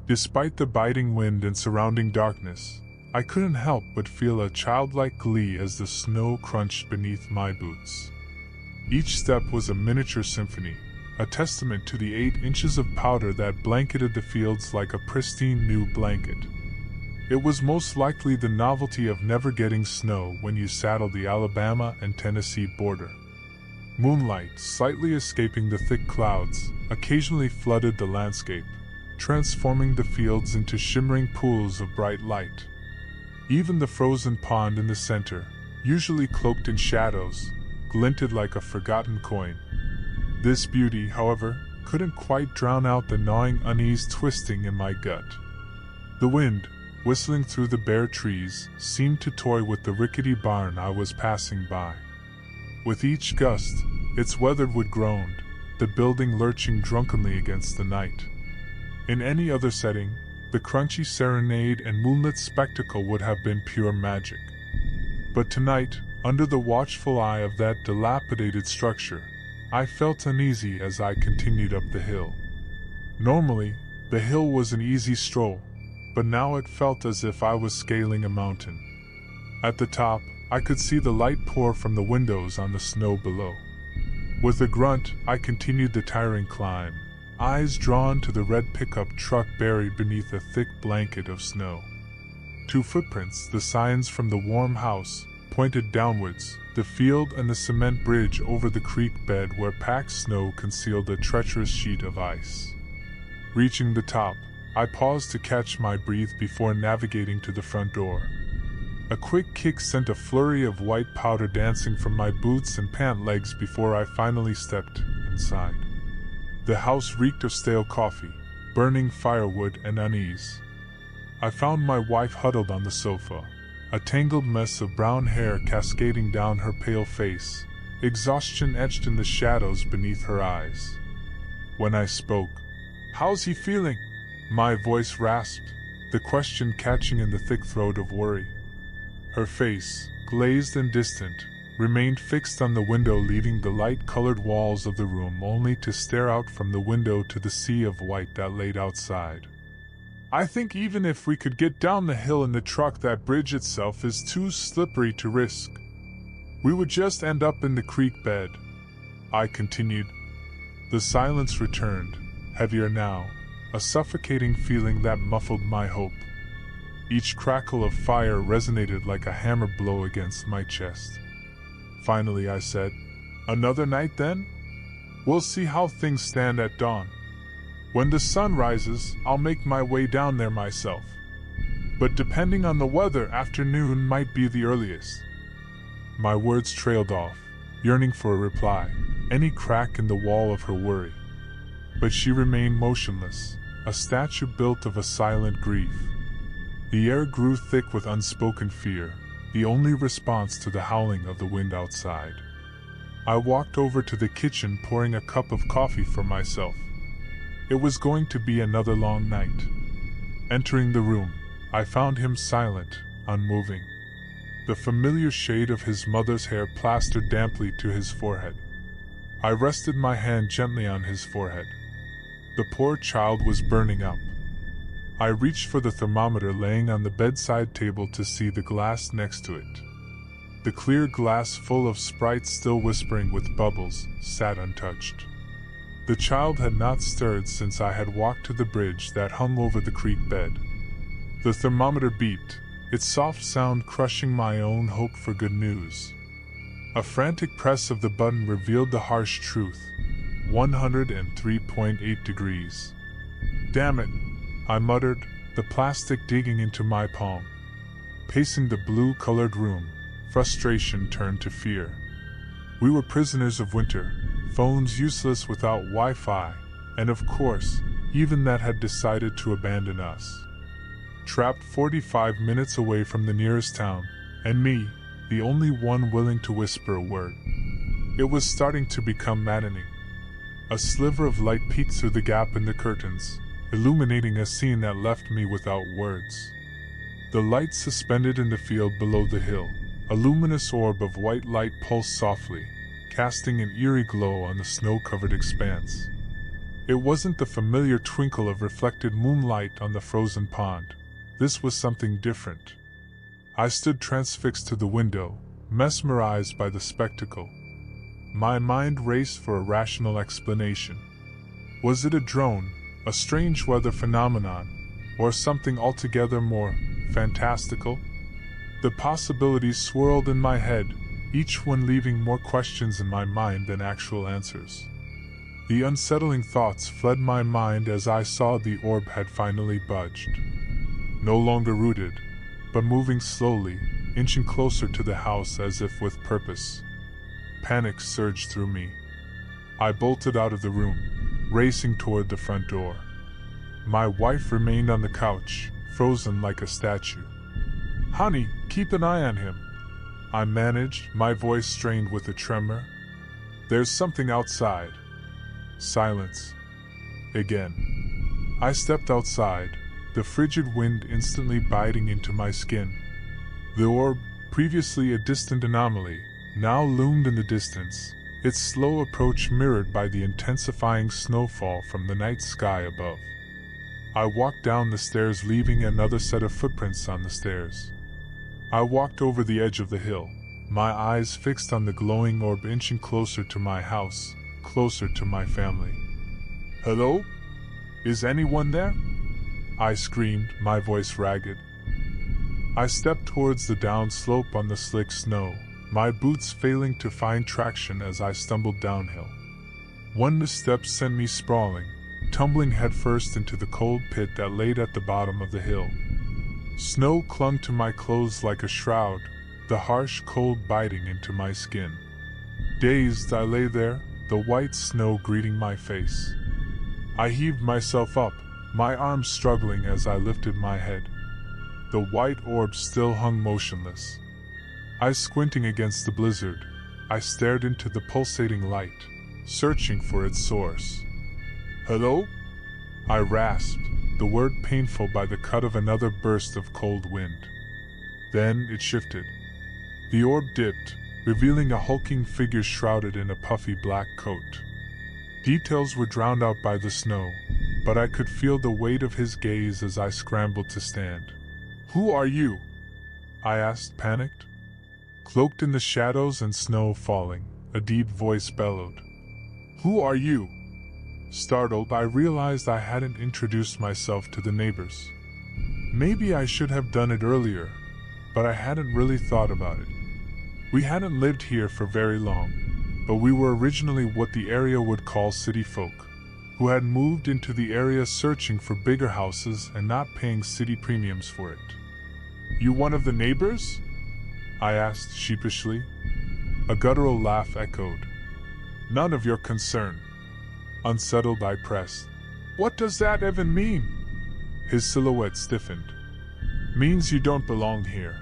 Despite the biting wind and surrounding darkness, I couldn't help but feel a childlike glee as the snow crunched beneath my boots. Each step was a miniature symphony, a testament to the 8 inches of powder that blanketed the fields like a pristine new blanket. It was most likely the novelty of never getting snow when you saddled the Alabama and Tennessee border. Moonlight, slightly escaping the thick clouds, occasionally flooded the landscape, transforming the fields into shimmering pools of bright light. Even the frozen pond in the center, usually cloaked in shadows, glinted like a forgotten coin. This beauty, however, couldn't quite drown out the gnawing unease twisting in my gut. The wind, whistling through the bare trees, seemed to toy with the rickety barn I was passing by. With each gust, its weathered wood groaned, the building lurching drunkenly against the night. In any other setting, the crunchy serenade and moonlit spectacle would have been pure magic. But tonight, under the watchful eye of that dilapidated structure, I felt uneasy as I continued up the hill. Normally, the hill was an easy stroll, but now it felt as if I was scaling a mountain. At the top, I could see the light pour from the windows on the snow below. With a grunt, I continued the tiring climb, eyes drawn to the red pickup truck buried beneath a thick blanket of snow. 2 footprints, the signs from the warm house, pointed downwards, the field and the cement bridge over the creek bed where packed snow concealed a treacherous sheet of ice. Reaching the top, I paused to catch my breath before navigating to the front door. A quick kick sent a flurry of white powder dancing from my boots and pant legs before I finally stepped inside. The house reeked of stale coffee, burning firewood, and unease. I found my wife huddled on the sofa, a tangled mess of brown hair cascading down her pale face, exhaustion etched in the shadows beneath her eyes. When I spoke, "How's he feeling?" my voice rasped, the question catching in the thick throat of worry. Her face, glazed and distant, remained fixed on the window, leaving the light-colored walls of the room only to stare out from the window to the sea of white that laid outside. "I think even if we could get down the hill in the truck, that bridge itself is too slippery to risk. We would just end up in the creek bed," I continued. The silence returned, heavier now, a suffocating feeling that muffled my hope. Each crackle of fire resonated like a hammer blow against my chest. Finally I said, "Another night then? We'll see how things stand at dawn. When the sun rises, I'll make my way down there myself. But depending on the weather, afternoon might be the earliest." My words trailed off, yearning for a reply, any crack in the wall of her worry. But she remained motionless, a statue built of a silent grief. The air grew thick with unspoken fear, the only response to the howling of the wind outside. I walked over to the kitchen, pouring a cup of coffee for myself. It was going to be another long night. Entering the room, I found him silent, unmoving. The familiar shade of his mother's hair plastered damply to his forehead. I rested my hand gently on his forehead. The poor child was burning up. I reached for the thermometer laying on the bedside table to see the glass next to it. The clear glass, full of sprites still whispering with bubbles, sat untouched. The child had not stirred since I had walked to the bridge that hung over the creek bed. The thermometer beeped, its soft sound crushing my own hope for good news. A frantic press of the button revealed the harsh truth: 103.8 degrees. "Damn it," I muttered, the plastic digging into my palm. Pacing the blue-colored room, frustration turned to fear. We were prisoners of winter, phones useless without Wi-Fi, and of course, even that had decided to abandon us. Trapped 45 minutes away from the nearest town, and me, the only one willing to whisper a word. It was starting to become maddening. A sliver of light peeked through the gap in the curtains, illuminating a scene that left me without words. The light suspended in the field below the hill, a luminous orb of white light pulsed softly, casting an eerie glow on the snow-covered expanse. It wasn't the familiar twinkle of reflected moonlight on the frozen pond. This was something different. I stood transfixed to the window, mesmerized by the spectacle. My mind raced for a rational explanation. Was it a drone, a strange weather phenomenon, or something altogether more fantastical? The possibilities swirled in my head, each one leaving more questions in my mind than actual answers. The unsettling thoughts fled my mind as I saw the orb had finally budged. No longer rooted, but moving slowly, inching closer to the house as if with purpose. Panic surged through me. I bolted out of the room, racing toward the front door. My wife remained on the couch, frozen like a statue. "Honey, keep an eye on him," I managed, my voice strained with a tremor. "There's something outside." Silence. Again. I stepped outside, the frigid wind instantly biting into my skin. The orb, previously a distant anomaly, now loomed in the distance, its slow approach mirrored by the intensifying snowfall from the night sky above. I walked down the stairs, leaving another set of footprints on the stairs. I walked over the edge of the hill, my eyes fixed on the glowing orb inching closer to my house, closer to my family. "Hello? Is anyone there?" I screamed, my voice ragged. I stepped towards the down slope on the slick snow, my boots failing to find traction as I stumbled downhill. One misstep sent me sprawling, tumbling headfirst into the cold pit that laid at the bottom of the hill. Snow clung to my clothes like a shroud, the harsh cold biting into my skin. Dazed, I lay there, the white snow greeting my face. I heaved myself up, my arms struggling as I lifted my head. The white orb still hung motionless. Eyes squinting against the blizzard, I stared into the pulsating light, searching for its source. "Hello?" I rasped, the word painful by the cut of another burst of cold wind. Then it shifted. The orb dipped, revealing a hulking figure shrouded in a puffy black coat. Details were drowned out by the snow, but I could feel the weight of his gaze as I scrambled to stand. "Who are you?" I asked, panicked. Cloaked in the shadows and snow falling, a deep voice bellowed. "Who are you?" Startled, I realized I hadn't introduced myself to the neighbors. Maybe I should have done it earlier, but I hadn't really thought about it. We hadn't lived here for very long, but we were originally what the area would call city folk, who had moved into the area searching for bigger houses and not paying city premiums for it. "You one of the neighbors?" I asked sheepishly. A guttural laugh echoed. "None of your concern." Unsettled, I pressed. "What does that even mean?" His silhouette stiffened. "Means you don't belong here,"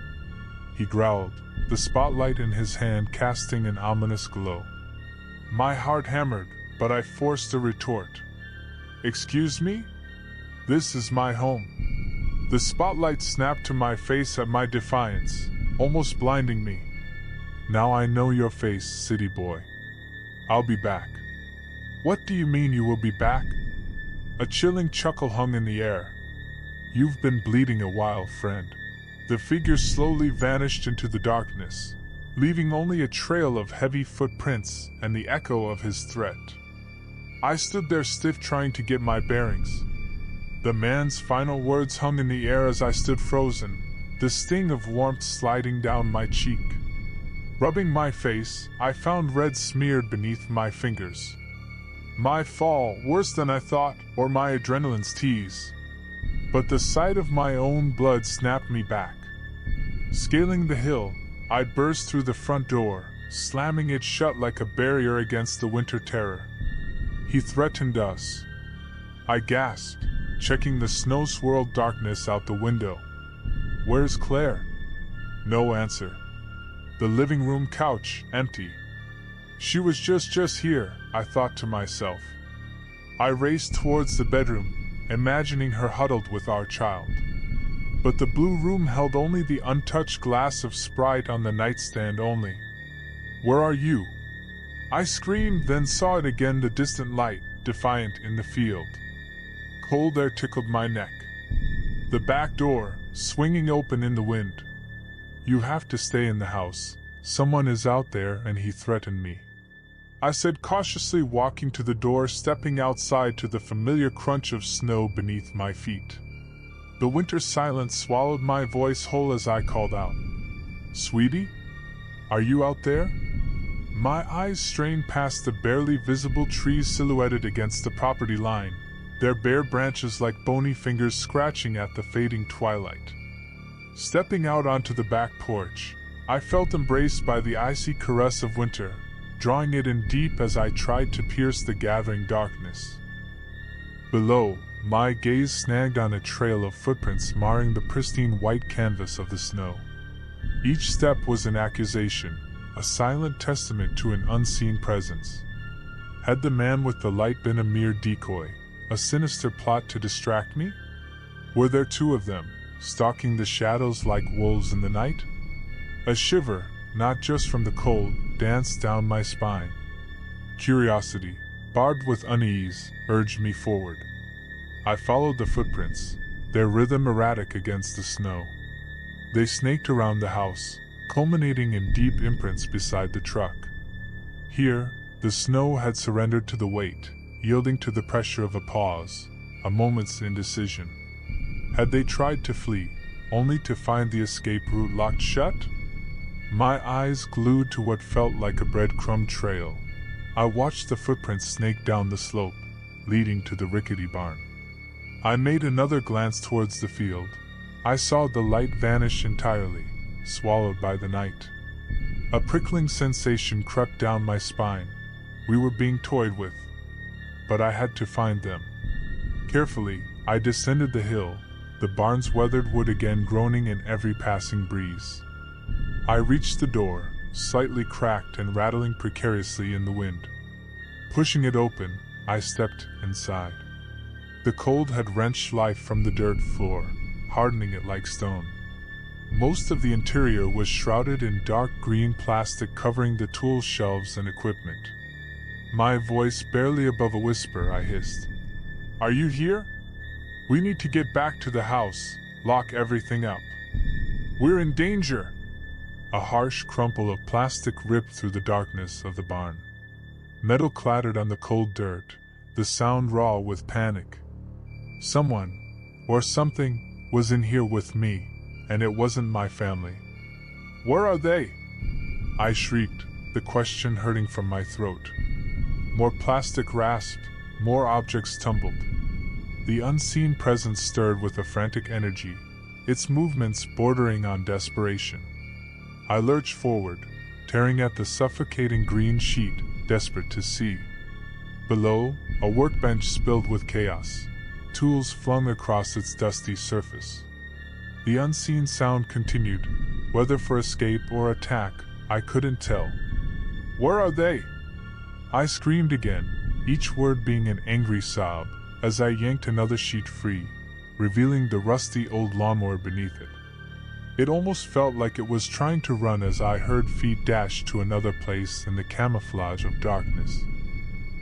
he growled, the spotlight in his hand casting an ominous glow. My heart hammered, but I forced a retort. "Excuse me? This is my home." The spotlight snapped to my face at my defiance, almost blinding me. "Now I know your face, city boy. I'll be back." "What do you mean you will be back?" A chilling chuckle hung in the air. "You've been bleeding a while, friend." The figure slowly vanished into the darkness, leaving only a trail of heavy footprints and the echo of his threat. I stood there stiff, trying to get my bearings. The man's final words hung in the air as I stood frozen, the sting of warmth sliding down my cheek. Rubbing my face, I found red smeared beneath my fingers. My fall, worse than I thought, or my adrenaline's tease. But the sight of my own blood snapped me back. Scaling the hill, I burst through the front door, slamming it shut like a barrier against the winter terror. He threatened us. I gasped, checking the snow-swirled darkness out the window. "Where's Claire?" No answer. The living room couch, empty. She was just here, I thought to myself. I raced towards the bedroom, imagining her huddled with our child. But the blue room held only the untouched glass of Sprite on the nightstand only. "Where are you?" I screamed, then saw it again, the distant light, defiant in the field. Cold air tickled my neck. The back door, swinging open in the wind. "You have to stay in the house. Someone is out there," and he threatened me. I said, cautiously walking to the door, stepping outside to the familiar crunch of snow beneath my feet. The winter silence swallowed my voice whole as I called out, "Sweetie? Are you out there?" My eyes strained past the barely visible trees silhouetted against the property line, their bare branches like bony fingers scratching at the fading twilight. Stepping out onto the back porch, I felt embraced by the icy caress of winter, drawing it in deep as I tried to pierce the gathering darkness. Below, my gaze snagged on a trail of footprints marring the pristine white canvas of the snow. Each step was an accusation, a silent testament to an unseen presence. Had the man with the light been a mere decoy, a sinister plot to distract me? Were there two of them, stalking the shadows like wolves in the night? A shiver, not just from the cold, danced down my spine. Curiosity, barbed with unease, urged me forward. I followed the footprints, their rhythm erratic against the snow. They snaked around the house, culminating in deep imprints beside the truck. Here, the snow had surrendered to the weight, yielding to the pressure of a pause, a moment's indecision. Had they tried to flee, only to find the escape route locked shut? My eyes glued to what felt like a breadcrumb trail. I watched the footprints snake down the slope, leading to the rickety barn. I made another glance towards the field. I saw the light vanish entirely, swallowed by the night. A prickling sensation crept down my spine. We were being toyed with. But I had to find them. Carefully, I descended the hill, the barn's weathered wood again groaning in every passing breeze. I reached the door, slightly cracked and rattling precariously in the wind. Pushing it open, I stepped inside. The cold had wrenched life from the dirt floor, hardening it like stone. Most of the interior was shrouded in dark green plastic covering the tool shelves and equipment. My voice barely above a whisper, I hissed, "Are you here? We need to get back to the house, lock everything up. We're in danger!" A harsh crumple of plastic ripped through the darkness of the barn. Metal clattered on the cold dirt, the sound raw with panic. Someone, or something, was in here with me, and it wasn't my family. "Where are they?" I shrieked, the question hurting from my throat. More plastic rasped, more objects tumbled. The unseen presence stirred with a frantic energy, its movements bordering on desperation. I lurched forward, tearing at the suffocating green sheet, desperate to see. Below, a workbench spilled with chaos, tools flung across its dusty surface. The unseen sound continued, whether for escape or attack, I couldn't tell. "Where are they?" I screamed again, each word being an angry sob, as I yanked another sheet free, revealing the rusty old lawnmower beneath it. It almost felt like it was trying to run as I heard feet dash to another place in the camouflage of darkness.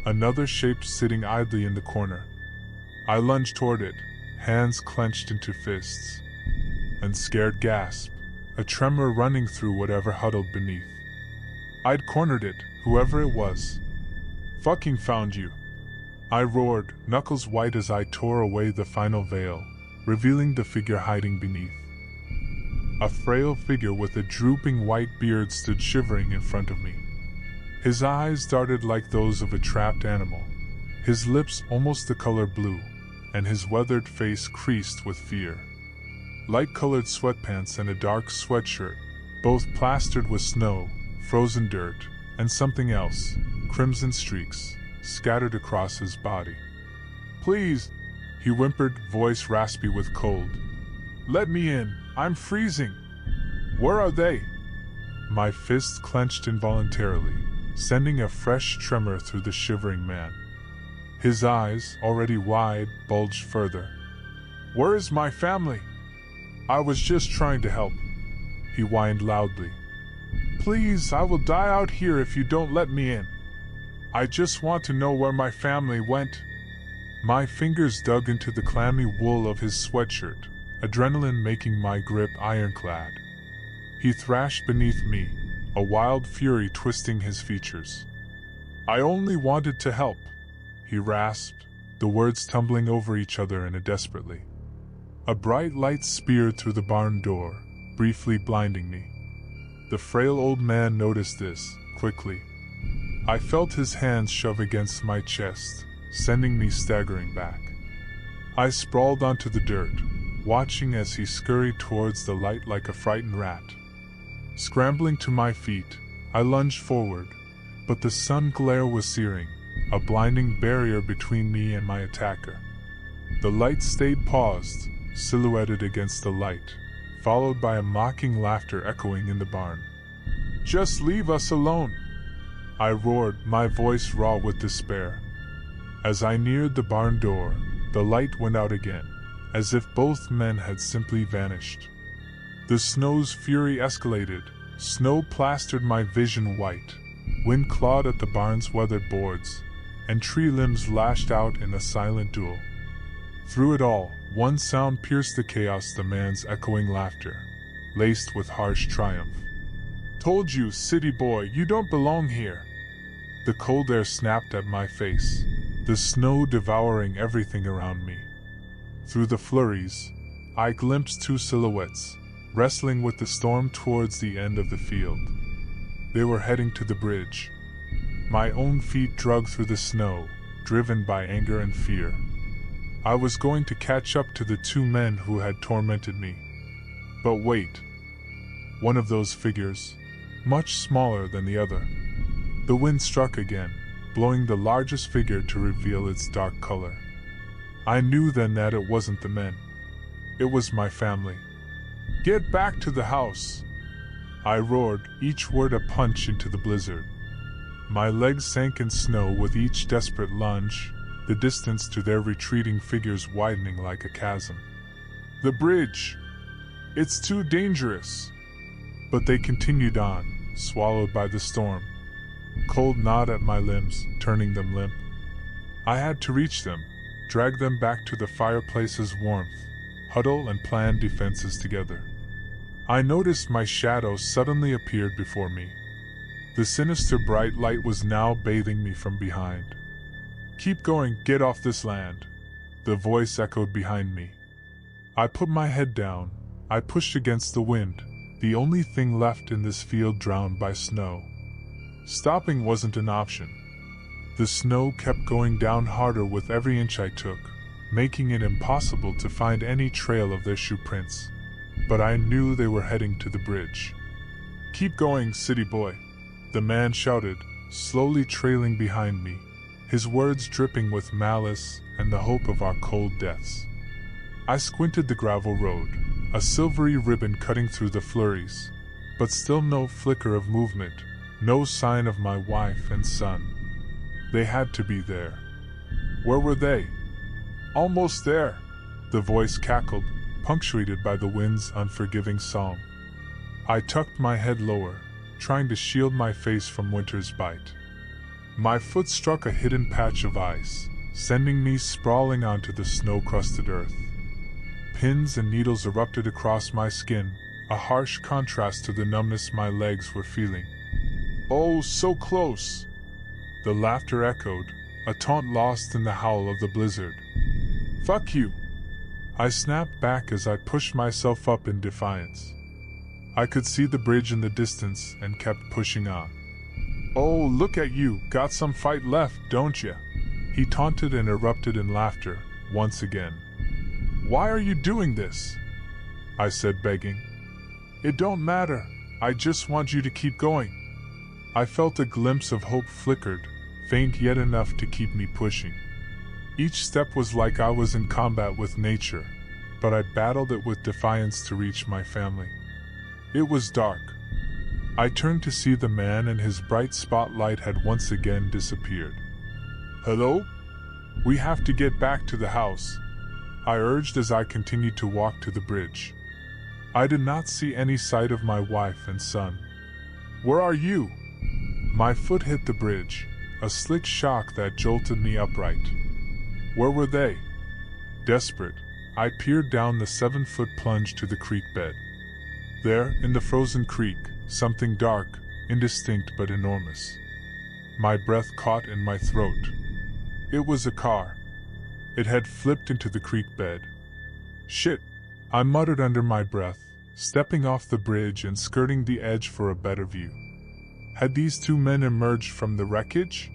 Another shape sitting idly in the corner. I lunged toward it, hands clenched into fists. And scared gasp, a tremor running through whatever huddled beneath. I'd cornered it, whoever it was. "Fucking found you!" I roared, knuckles white as I tore away the final veil, revealing the figure hiding beneath. A frail figure with a drooping white beard stood shivering in front of me. His eyes darted like those of a trapped animal, his lips almost the color blue, and his weathered face creased with fear. Light-colored sweatpants and a dark sweatshirt, both plastered with snow, frozen dirt, and something else, crimson streaks, scattered across his body. "Please," he whimpered, voice raspy with cold. "Let me in, I'm freezing." "Where are they?" My fist clenched involuntarily, sending a fresh tremor through the shivering man. His eyes, already wide, bulged further. "Where is my family? I was just trying to help," he whined loudly. "Please, I will die out here if you don't let me in." I just want to know where my family went. My fingers dug into the clammy wool of his sweatshirt, adrenaline making my grip ironclad. He thrashed beneath me, a wild fury twisting his features. I only wanted to help, he rasped, the words tumbling over each other desperately. A bright light speared through the barn door, briefly blinding me. The frail old man noticed this, quickly. I felt his hands shove against my chest, sending me staggering back. I sprawled onto the dirt, watching as he scurried towards the light like a frightened rat. Scrambling to my feet, I lunged forward, but the sun glare was searing, a blinding barrier between me and my attacker. The light stayed paused, silhouetted against the light, followed by a mocking laughter echoing in the barn. "Just leave us alone!" I roared, my voice raw with despair. As I neared the barn door, the light went out again, as if both men had simply vanished. The snow's fury escalated, snow plastered my vision white, wind clawed at the barn's weathered boards, and tree limbs lashed out in a silent duel. Through it all, one sound pierced the chaos, the man's echoing laughter, laced with harsh triumph. "Told you, city boy, you don't belong here." The cold air snapped at my face, the snow devouring everything around me. Through the flurries, I glimpsed two silhouettes, wrestling with the storm towards the end of the field. They were heading to the bridge. My own feet dragged through the snow, driven by anger and fear. I was going to catch up to the two men who had tormented me. But wait. One of those figures, much smaller than the other. The wind struck again, blowing the largest figure to reveal its dark color. I knew then that it wasn't the men. It was my family. "Get back to the house!" I roared, each word a punch into the blizzard. My legs sank in snow with each desperate lunge, the distance to their retreating figures widening like a chasm. "The bridge! It's too dangerous!" But they continued on, swallowed by the storm. Cold gnawed at my limbs, turning them limp. I had to reach them, drag them back to the fireplace's warmth, huddle and plan defenses together. I noticed my shadow suddenly appeared before me. The sinister bright light was now bathing me from behind. "Keep going, get off this land," the voice echoed behind me. I put my head down, I pushed against the wind, the only thing left in this field drowned by snow. Stopping wasn't an option. The snow kept going down harder with every inch I took, making it impossible to find any trail of their shoe prints. But I knew they were heading to the bridge. "Keep going, city boy," the man shouted, slowly trailing behind me, his words dripping with malice and the hope of our cold deaths. I squinted the gravel road, a silvery ribbon cutting through the flurries, but still no flicker of movement, no sign of my wife and son. They had to be there. Where were they? "Almost there," the voice cackled, punctuated by the wind's unforgiving song. I tucked my head lower, trying to shield my face from winter's bite. My foot struck a hidden patch of ice, sending me sprawling onto the snow-crusted earth. Pins and needles erupted across my skin, a harsh contrast to the numbness my legs were feeling. "Oh, so close!" The laughter echoed, a taunt lost in the howl of the blizzard. "Fuck you!" I snapped back as I pushed myself up in defiance. I could see the bridge in the distance and kept pushing on. "Oh, look at you, got some fight left, don't ya?" He taunted and erupted in laughter, once again. "Why are you doing this?" I said, begging. "It don't matter, I just want you to keep going." I felt a glimpse of hope flickered, faint yet enough to keep me pushing. Each step was like I was in combat with nature, but I battled it with defiance to reach my family. It was dark. I turned to see the man and his bright spotlight had once again disappeared. "Hello? We have to get back to the house," I urged as I continued to walk to the bridge. I did not see any sight of my wife and son. "Where are you?" My foot hit the bridge, a a slick shock that jolted me upright. Where were they? Desperate, I peered down the 7-foot plunge to the creek bed. There, in the frozen creek, something dark, indistinct but enormous. My breath caught in my throat. It was a car. It had flipped into the creek bed. Shit, I muttered under my breath, stepping off the bridge and skirting the edge for a better view. Had these two men emerged from the wreckage?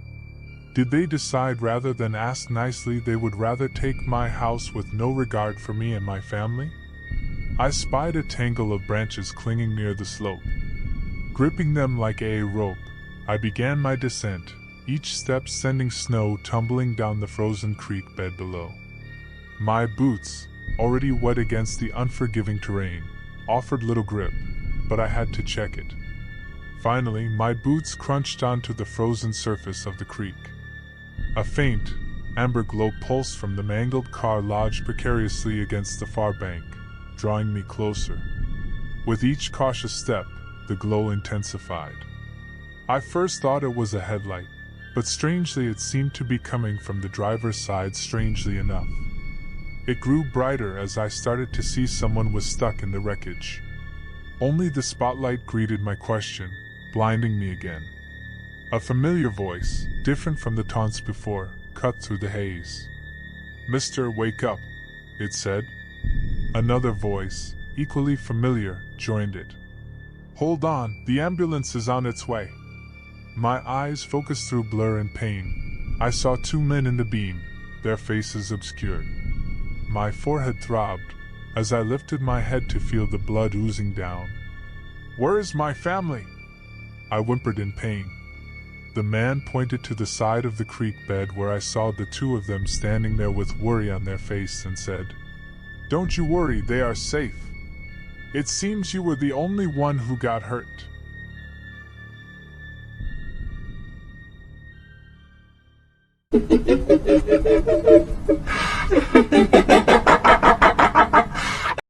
Did they decide rather than ask nicely they would rather take my house with no regard for me and my family? I spied a tangle of branches clinging near the slope. Gripping them like a rope, I began my descent, each step sending snow tumbling down the frozen creek bed below. My boots, already wet against the unforgiving terrain, offered little grip, but I had to check it. Finally, my boots crunched onto the frozen surface of the creek. A faint, amber glow pulsed from the mangled car lodged precariously against the far bank, drawing me closer. With each cautious step, the glow intensified. I first thought it was a headlight, but strangely it seemed to be coming from the driver's side, strangely enough. It grew brighter as I started to see someone was stuck in the wreckage. Only the spotlight greeted my question, blinding me again. A familiar voice, different from the taunts before, cut through the haze. "Mister, wake up," it said. Another voice, equally familiar, joined it. "Hold on, the ambulance is on its way." My eyes focused through blur and pain. I saw two men in the beam, their faces obscured. My forehead throbbed as I lifted my head to feel the blood oozing down. "Where is my family?" I whimpered in pain. The man pointed to the side of the creek bed where I saw the two of them standing there with worry on their face and said, "Don't you worry, they are safe. It seems you were the only one who got hurt."